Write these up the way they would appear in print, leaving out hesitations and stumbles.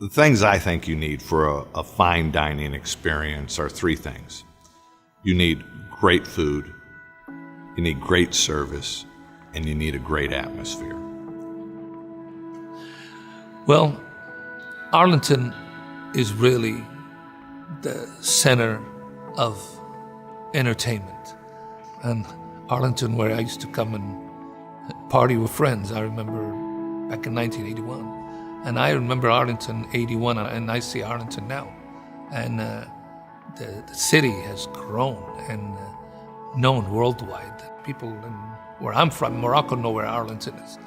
The things I think you need for a fine dining experience are three things. You need great food, you need great service, and you need a great atmosphere. Well, Arlington is really the center of entertainment. And Arlington, where I used to come and party with friends, I remember back in 1981. And I remember Arlington 81, and I see Arlington now. And the city has grown and known worldwide. People where I'm from, Morocco, know where Arlington is.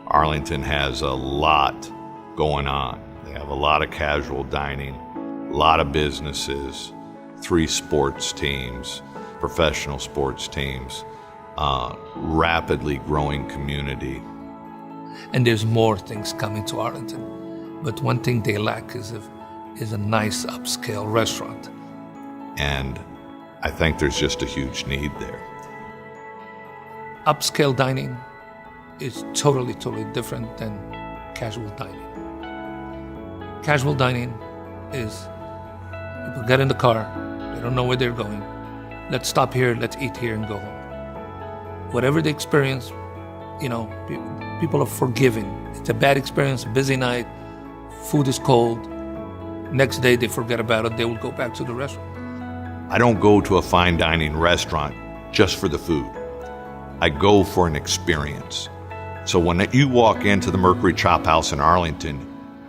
Arlington has a lot going on. They have a lot of casual dining, a lot of businesses, 3 sports teams, professional sports teams, rapidly growing community. And there's more things coming to Arlington. But one thing they lack is a nice upscale restaurant. And I think there's just a huge need there. Upscale dining is totally different than casual dining. Casual dining is people get in the car, they don't know where they're going. Let's stop here, let's eat here and go home. Whatever the experience, people are forgiving. It's a bad experience, a busy night, food is cold. Next day they forget about it, they will go back to the restaurant. I don't go to a fine dining restaurant just for the food. I go for an experience. So when you walk into the Mercury Chophouse in Arlington,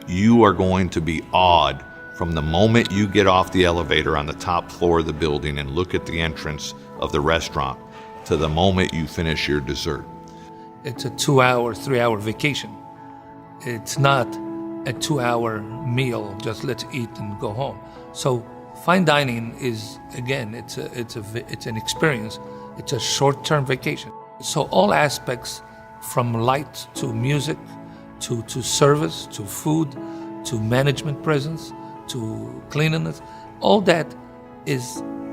you are going to be awed from the moment you get off the elevator on the top floor of the building and look at the entrance of the restaurant to the moment you finish your dessert. It's a 2-hour, 3-hour vacation. It's not a 2-hour meal, just let's eat and go home. So fine dining is, again, it's an experience. It's a short-term vacation. So all aspects, from light to music, to service, to food, to management presence, to cleanliness, all that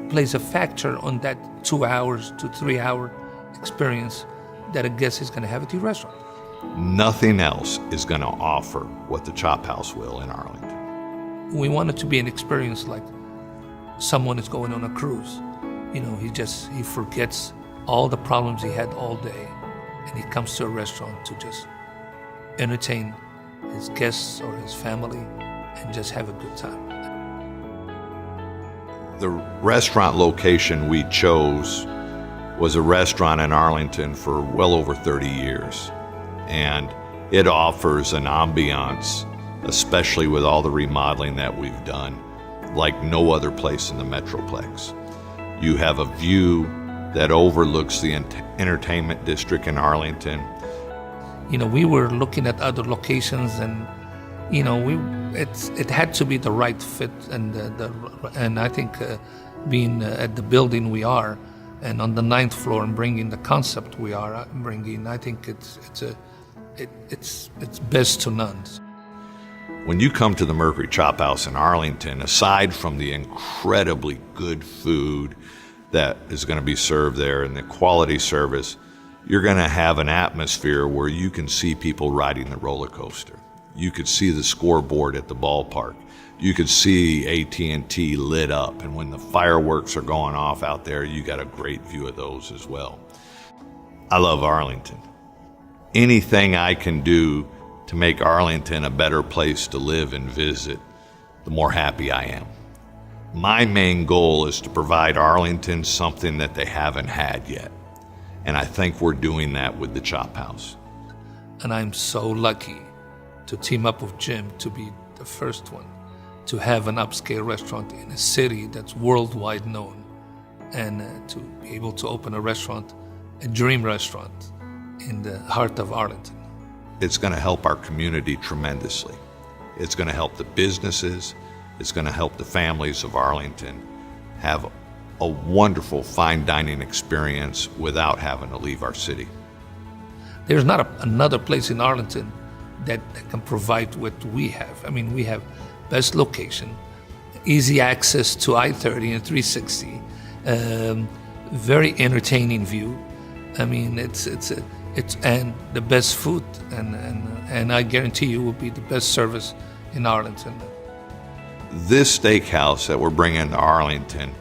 plays a factor on that 2 hours to 3 hour experience that a guest is going to have at your restaurant. Nothing else is going to offer what the Chophouse will in Arlington. We want it to be an experience like someone is going on a cruise. He forgets all the problems he had all day, and he comes to a restaurant to just entertain his guests or his family and just have a good time. The restaurant location we chose was a restaurant in Arlington for well over 30 years. And it offers an ambiance, especially with all the remodeling that we've done, like no other place in the Metroplex. You have a view that overlooks the entertainment district in Arlington. We were looking at other locations, and it had to be the right fit, and I think being at the building we are, and on the 9th floor, and bringing the concept we are bringing, I think it's best to none. When you come to the Mercury Chophouse in Arlington, aside from the incredibly good food that is going to be served there and the quality service, you're going to have an atmosphere where you can see people riding the roller coaster. You could see the scoreboard at the ballpark. You could see AT&T lit up, and when the fireworks are going off out there, you got a great view of those as well. I love Arlington. Anything I can do to make Arlington a better place to live and visit, the more happy I am. My main goal is to provide Arlington something that they haven't had yet. And I think we're doing that with the Chophouse. And I'm so lucky to team up with Jim to be the first one to have an upscale restaurant in a city that's worldwide known, and to be able to open a restaurant, a dream restaurant in the heart of Arlington. It's going to help our community tremendously. It's going to help the businesses. It's going to help the families of Arlington have a wonderful fine dining experience without having to leave our city. There's not another place in Arlington that can provide what we have. I mean, we have best location, easy access to I-30 and 360, very entertaining view. I mean, it's and the best food, and I guarantee you will be the best service in Arlington. This steakhouse that we're bringing to Arlington,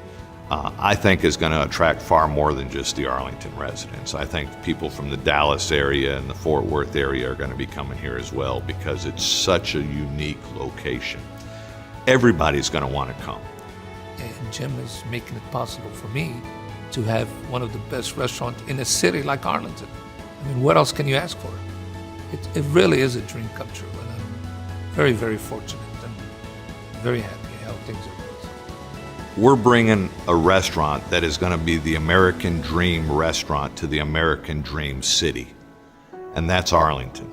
I think is going to attract far more than just the Arlington residents. I think people from the Dallas area and the Fort Worth area are going to be coming here as well because it's such a unique location. Everybody's going to want to come. And Jim is making it possible for me to have one of the best restaurants in a city like Arlington. I mean, what else can you ask for? It really is a dream come true, and I'm very, very fortunate and very happy how things are going. We're bringing a restaurant that is going to be the American Dream restaurant to the American Dream city, and that's Arlington.